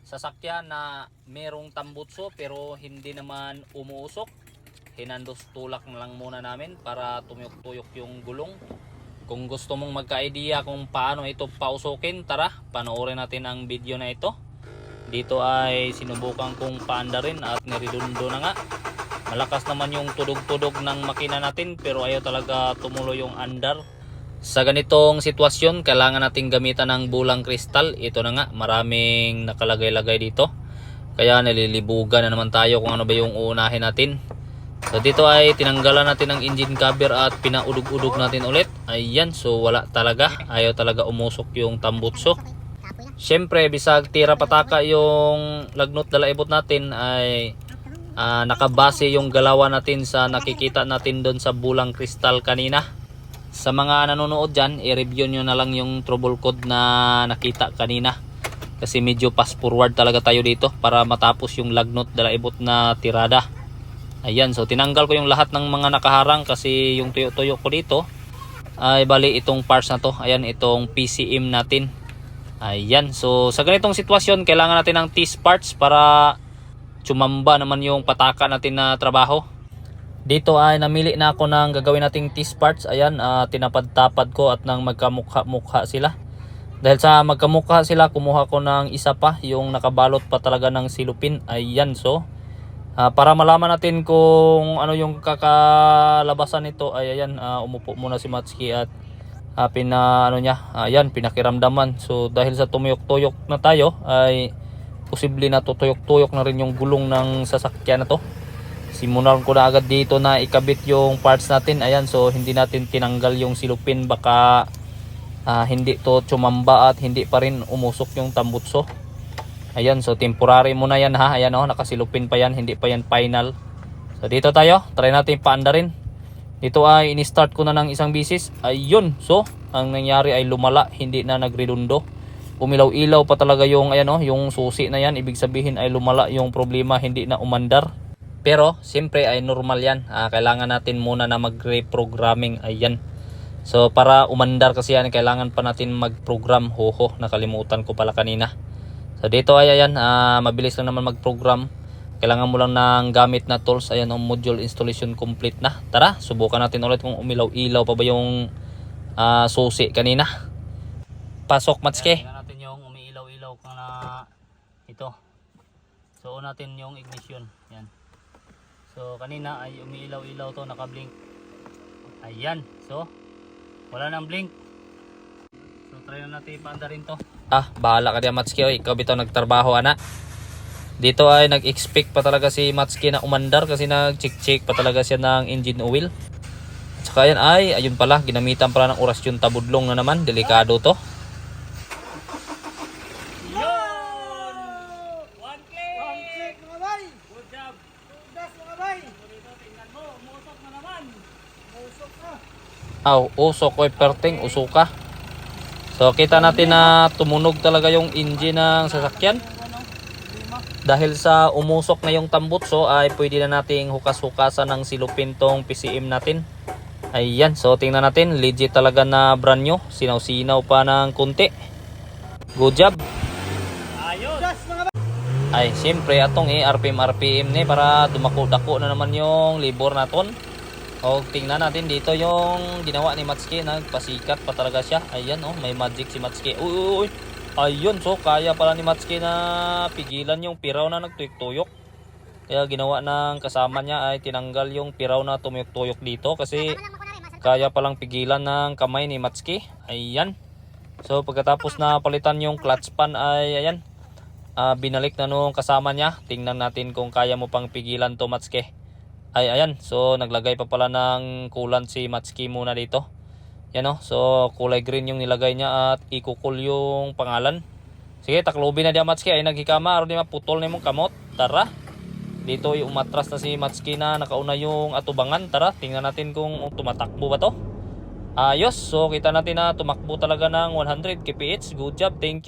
sasakyan na merong tambutso pero hindi naman umuusok. Hinandos tulak na lang muna namin para tumuyok-tuyok yung gulong. Kung gusto mong magka-idea kung paano ito pausukin, tara panoorin natin ang video na ito. Dito ay sinubukan kong paandarin at niridundo na nga. Malakas naman yung tudog-tudog ng makina natin pero ayaw talaga tumulo yung andar. Sa ganitong sitwasyon, kailangan nating gamitan ng bulang kristal. Ito na nga, maraming nakalagay-lagay dito. Kaya nalilibugan na naman tayo kung ano ba yung uunahin natin. So dito ay tinanggalan natin ang engine cover at pinaudog-udog natin ulit. Ayan, so wala talaga. Ayaw talaga umusok yung tambutso. Siyempre, bisag tira pataka yung lagnot dalaibot natin ay nakabase yung galawan natin sa nakikita natin doon sa bulang kristal kanina. Sa mga nanonood dyan, i-review nyo na lang yung trouble code na nakita kanina. Kasi medyo fast forward talaga tayo dito para matapos yung lagnot dalaibot na tirada. Ayan, so tinanggal ko yung lahat ng mga nakaharang kasi yung tuyo-tuyo ko dito ay bali itong parts na to. Ayan, itong PCM natin. Ayan, so sa ganitong sitwasyon kailangan natin ng T-parts para tsumamba naman yung pataka natin na trabaho. Dito ay namili na ako ng gagawin nating T-parts. Ayan, tinapad-tapad ko at nang magkamukha-mukha sila. Dahil sa magkamukha sila, kumuha ko ng isa pa, yung nakabalot pa talaga ng silupin. Ayan, so para malaman natin kung ano yung kakalabasan nito ay ayan, umupo muna si Matsuki at ayan, pinakiramdaman. So dahil sa tumuyok-tuyok na tayo ay posible na tutuyok-tuyok na rin yung gulong ng sasakyan na to. Simulan ko na agad dito na ikabit yung parts natin. Ayan, so hindi natin tinanggal yung silupin, baka hindi to tsumamba at hindi pa rin umusok yung tambutso. Ayan, so temporary muna yan ha. Ayan nakasilupin pa yan, hindi pa yan final. So dito tayo, try natin paandarin. Dito ay ini-start ko na ng isang bisis. Ayun, so ang nangyari ay lumala, hindi na nagredundo. Umilaw-ilaw pa talaga yung yung susi na yan. Ibig sabihin ay lumala yung problema, hindi na umandar. Pero siyempre ay normal yan. Kailangan natin muna na mag-reprogramming. Ayan. So para umandar kasi yan, kailangan pa natin mag-program. Nakalimutan ko pala kanina. So dito ay ayan, mabilis lang naman mag-program. Kailangan mo lang ng gamit na tools. Ayan, ang module installation complete na. Tara, subukan natin ulit kung umilaw-ilaw pa ba yung susi kanina. Pasok, Matsuki. Tingnan natin yung umiilaw-ilaw kung na ito. So on natin yung ignition. Yan. So kanina ay umiilaw-ilaw to, naka-blink. Ayan. So wala nang blink. So try na natin ipaandarin to. Bahala ka diyan, Matsuki. Ikaw bitaw nagtrabaho ana. Dito ay nag-expect pa talaga si Matsuki na umandar kasi nag-check pa talaga siya ng engine oil. At saka yan ay ayun pala, ginamitan pala ng orasyon tabudlong na naman. Delikado to. Usok ko perting, usuka. So kita natin na tumunog talaga yung engine ng sasakyan. Dahil sa umusok na yung tambutso ay pwede na nating hukas-hukasan ng silupin tong PCM natin. Ayan, so tingnan natin, legit talaga na brand new. Sinaw-sinaw pa ng kunti. Good job. Ay siyempre atong RPM ni para dumako-dako na naman yung libor naton. O tingnan natin dito yung ginawa ni Matsuki, nagpasikat pa talaga siya. Ayan may magic si Matsuki. Uy. Ayun, so kaya pala ni Matsuki na pigilan yung piraw na nagtuyok-tuyok. Kaya ginawa ng kasama niya ay tinanggal yung piraw na tumuyok-tuyok dito kasi kaya palang pigilan ng kamay ni Matsuki. Ayan. So pagkatapos na palitan yung clutch pan ay ayan, binalik na nung kasama niya. Tingnan natin kung kaya mo pang pigilan to, Matsuki. Ayan, so naglagay pa pala ng coolant si Matsuki muna dito. Yan so kulay green yung nilagay niya at ikukul yung pangalan. Sige, taklobin na diya Matsuki ay naghikama aron di maputol na mong kamot. Tara. Dito yung umatras na si Matsuki na nakauna yung atubangan. Tara, tingnan natin kung tumatakbo ba to. Ayos, so kita natin na tumakbo talaga ng 100 kph. Good job, thank you.